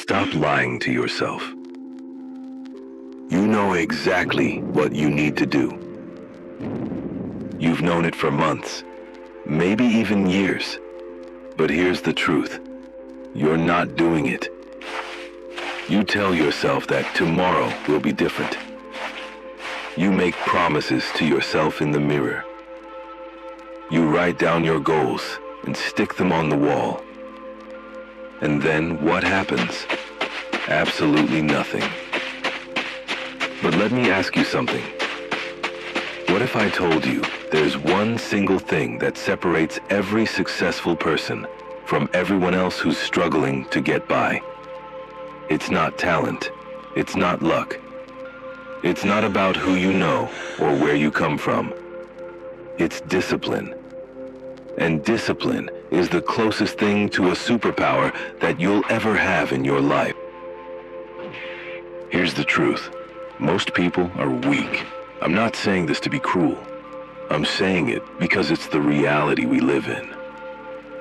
Stop lying to yourself. You know exactly what you need to do. You've known it for months, maybe even years. But here's the truth. You're not doing it. You tell yourself that tomorrow will be different. You make promises to yourself in the mirror. You write down your goals and stick them on the wall. And then what happens? Absolutely nothing. But let me ask you something. What if I told you there's one single thing that separates every successful person from everyone else who's struggling to get by? It's not talent. It's not luck. It's not about who you know or where you come from. It's discipline. And discipline is the closest thing to a superpower that you'll ever have in your life. Here's the truth. Most people are weak. I'm not saying this to be cruel. I'm saying it because it's the reality we live in.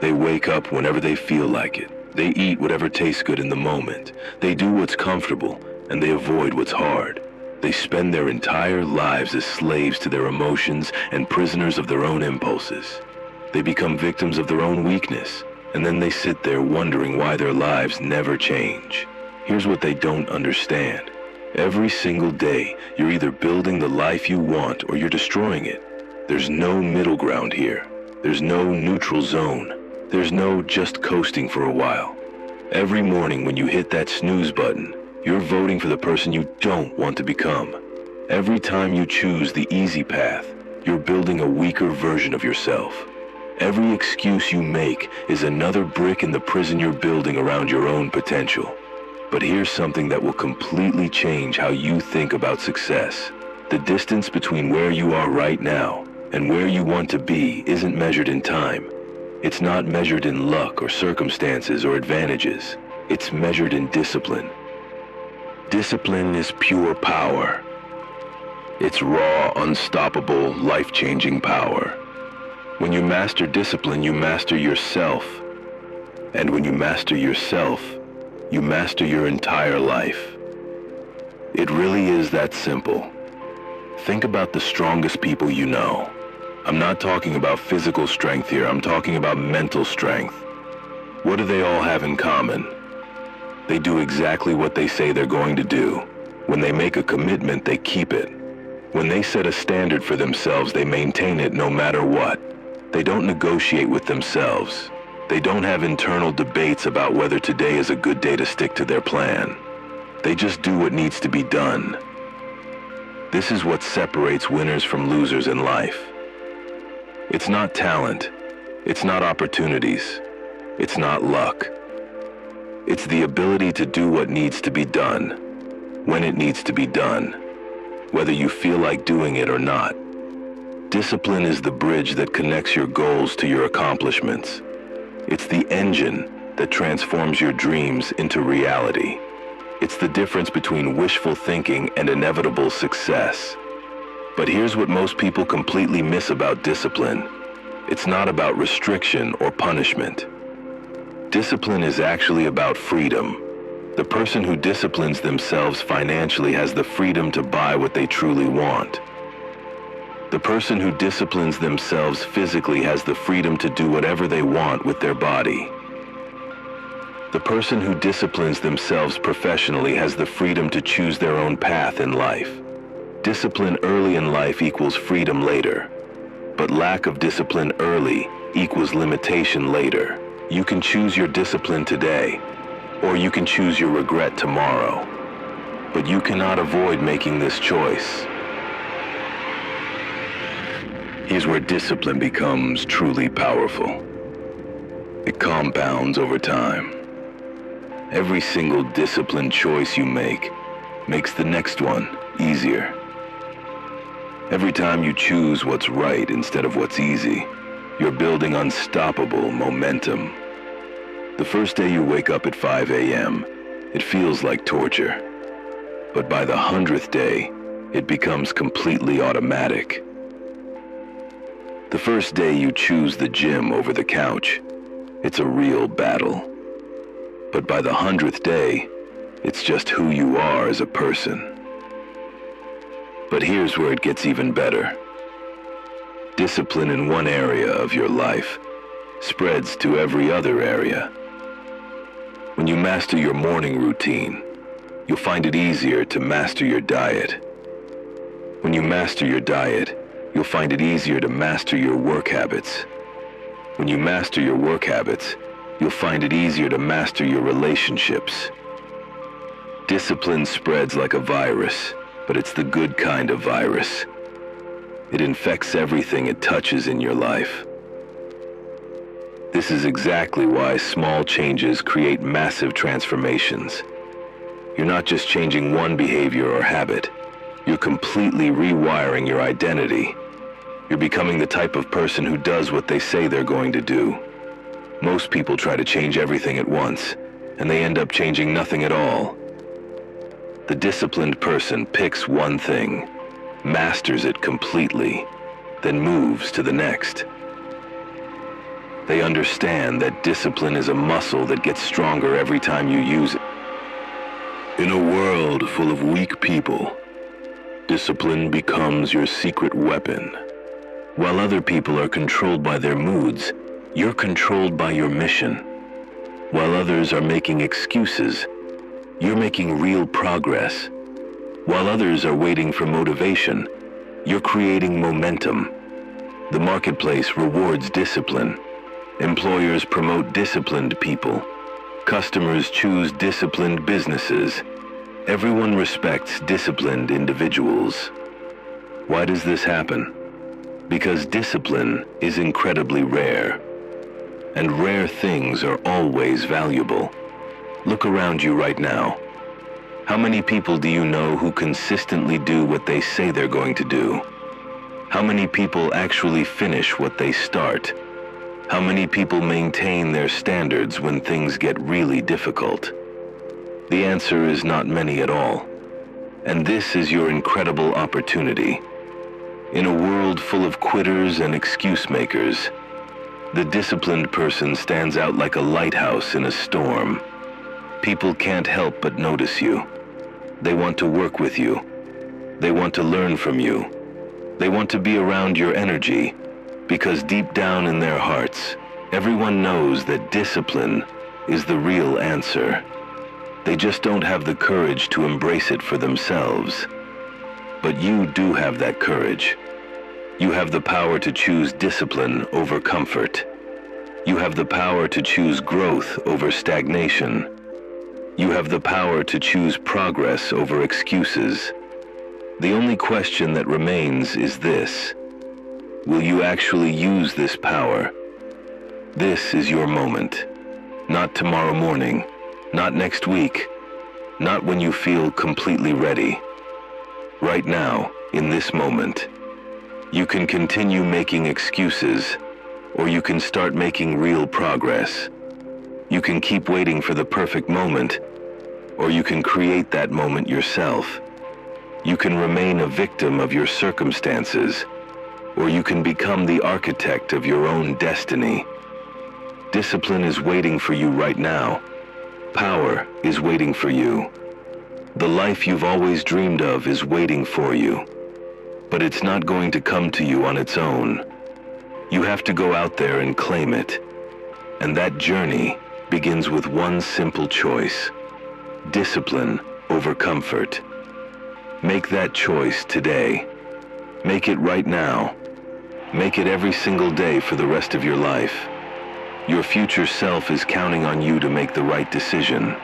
They wake up whenever they feel like it. They eat whatever tastes good in the moment. They do what's comfortable, and they avoid what's hard. They spend their entire lives as slaves to their emotions and prisoners of their own impulses. They become victims of their own weakness, and then they sit there wondering why their lives never change. Here's what they don't understand. Every single day, you're either building the life you want or you're destroying it. There's no middle ground here. There's no neutral zone. There's no just coasting for a while. Every morning when you hit that snooze button, you're voting for the person you don't want to become. Every time you choose the easy path, you're building a weaker version of yourself. Every excuse you make is another brick in the prison you're building around your own potential. But here's something that will completely change how you think about success. The distance between where you are right now and where you want to be isn't measured in time. It's not measured in luck or circumstances or advantages. It's measured in discipline. Discipline is pure power. It's raw, unstoppable, life-changing power. When you master discipline, you master yourself. And when you master yourself, you master your entire life. It really is that simple. Think about the strongest people you know. I'm not talking about physical strength here, I'm talking about mental strength. What do they all have in common? They do exactly what they say they're going to do. When they make a commitment, they keep it. When they set a standard for themselves, they maintain it no matter what. They don't negotiate with themselves. They don't have internal debates about whether today is a good day to stick to their plan. They just do what needs to be done. This is what separates winners from losers in life. It's not talent. It's not opportunities. It's not luck. It's the ability to do what needs to be done, when it needs to be done, whether you feel like doing it or not. Discipline is the bridge that connects your goals to your accomplishments. It's the engine that transforms your dreams into reality. It's the difference between wishful thinking and inevitable success. But here's what most people completely miss about discipline. It's not about restriction or punishment. Discipline is actually about freedom. The person who disciplines themselves financially has the freedom to buy what they truly want. The person who disciplines themselves physically has the freedom to do whatever they want with their body. The person who disciplines themselves professionally has the freedom to choose their own path in life. Discipline early in life equals freedom later, but lack of discipline early equals limitation later. You can choose your discipline today, or you can choose your regret tomorrow, but you cannot avoid making this choice. Here's where discipline becomes truly powerful. It compounds over time. Every single disciplined choice you make makes the next one easier. Every time you choose what's right instead of what's easy, you're building unstoppable momentum. The first day you wake up at 5 a.m., it feels like torture. But by the 100th day, it becomes completely automatic. The first day you choose the gym over the couch, it's a real battle. But by the 100th day, It's just who you are as a person. But here's where it gets even better. Discipline in one area of your life spreads to every other area. When you master your morning routine, you'll find it easier to master your diet. When you master your diet, you'll find it easier to master your work habits. When you master your work habits, you'll find it easier to master your relationships. Discipline spreads like a virus, but it's the good kind of virus. It infects everything it touches in your life. This is exactly why small changes create massive transformations. You're not just changing one behavior or habit. You're completely rewiring your identity. You're becoming the type of person who does what they say they're going to do. Most people try to change everything at once, and they end up changing nothing at all. The disciplined person picks one thing, masters it completely, then moves to the next. They understand that discipline is a muscle that gets stronger every time you use it. In a world full of weak people, discipline becomes your secret weapon. While other people are controlled by their moods, you're controlled by your mission. While others are making excuses, you're making real progress. While others are waiting for motivation, you're creating momentum. The marketplace rewards discipline. Employers promote disciplined people. Customers choose disciplined businesses. Everyone respects disciplined individuals. Why does this happen? Because discipline is incredibly rare. And rare things are always valuable. Look around you right now. How many people do you know who consistently do what they say they're going to do? How many people actually finish what they start? How many people maintain their standards when things get really difficult? The answer is not many at all. And this is your incredible opportunity. In a world full of quitters and excuse makers, the disciplined person stands out like a lighthouse in a storm. People can't help but notice you. They want to work with you. They want to learn from you. They want to be around your energy, because deep down in their hearts, everyone knows that discipline is the real answer. They just don't have the courage to embrace it for themselves. But you do have that courage. You have the power to choose discipline over comfort. You have the power to choose growth over stagnation. You have the power to choose progress over excuses. The only question that remains is this: will you actually use this power? This is your moment. Not tomorrow morning, not next week, not when you feel completely ready. Right now, in this moment. You can continue making excuses, or you can start making real progress. You can keep waiting for the perfect moment, or you can create that moment yourself. You can remain a victim of your circumstances, or you can become the architect of your own destiny. Discipline is waiting for you right now. Power is waiting for you. The life you've always dreamed of is waiting for you. But it's not going to come to you on its own. You have to go out there and claim it. And that journey begins with one simple choice: discipline over comfort. Make that choice today. Make it right now. Make it every single day for the rest of your life. Your future self is counting on you to make the right decision.